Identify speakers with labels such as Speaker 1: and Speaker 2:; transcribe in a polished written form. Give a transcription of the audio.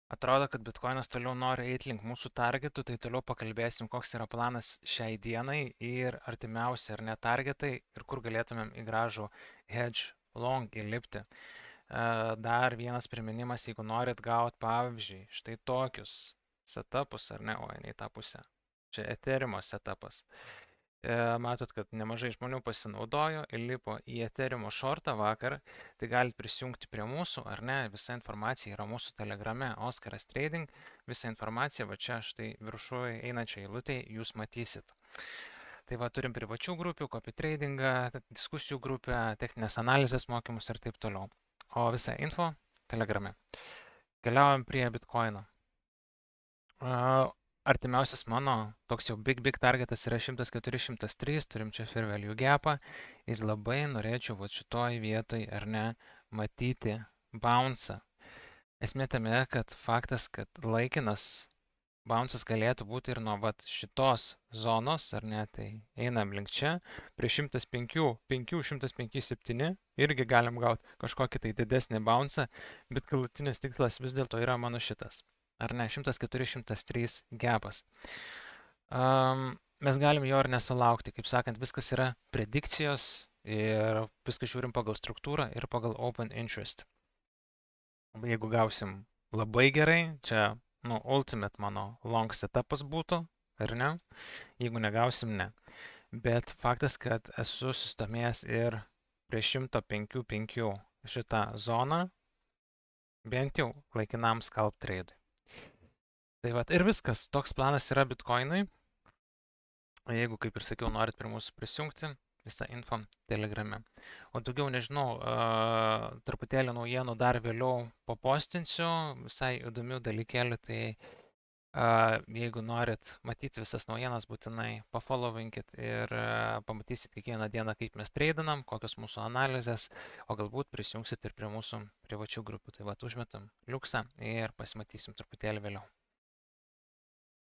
Speaker 1: Atrodo, kad Bitcoinas toliau nori eiti link mūsų targetų, tai toliau pakalbėsim, koks yra planas šiai dienai ir artimiausi ar ne targetai ir kur galėtumėm į gražų hedge long įlipti. Dar vienas priminimas, jeigu norit gauti, pavyzdžiui, štai tokius setupus, ar ne, ne į tą pusę. Čia Ethereum setupas. Matot, kad nemažai žmonių pasinaudojo, įlipo į Ethereum shortą vakar, tai galite prisijungti prie mūsų, ar ne, visa informacija yra mūsų telegrame, Oskaras Trading, visa informacija va čia štai viršuje einančia eilutė jūs matysit. Tai va turim privačių grupių, copy tradingą, diskusijų grupę, techninės analizės mokymus ir taip toliau. O visa info telegrame. Keliaujam prie Bitcoino. Artimiausias mano toks jau big targetas yra 104-103, turim čia fair value gapą ir labai norėčiau va šitoj vietoj ar ne matyti bounce'ą. Esmė tame, kad faktas, kad laikinas bounce'as galėtų būti ir nuo vat šitos zonos, ar ne, tai einam link čia, prie 105-107 irgi galim gauti kažkokį tai didesnį bounce'ą, bet galutinis tikslas vis dėlto yra mano šitas. Ar ne, 104-103 gapas. Mes galim jo ir nesulaukti, kaip sakant, viskas yra predikcijos ir viską žiūrim pagal struktūrą ir pagal open interest. Jeigu gausim labai gerai, čia, ultimate mano long setupas būtų, ar ne? Jeigu negausim, ne. Bet faktas, kad esu sustomėjęs ir prie 105 šitą zoną, bent jau laikinam scalp trade. Tai vat ir viskas, toks planas yra Bitcoinui. Jeigu, kaip ir sakiau, norit prie mūsų prisijungti, visą info telegrame. O daugiau nežinau, truputėlį naujienų dar vėliau papostinsiu, visai įdomių dalykėlių, tai jeigu norit matyti visas naujienas, būtinai pafollowinkit ir pamatysit kiekvieną dieną, kaip mes treidinam, kokios mūsų analizės, o galbūt prisijungsit ir prie mūsų privačių grupių. Tai vat užmetam liuksą ir pasimatysim truputėlį vėliau.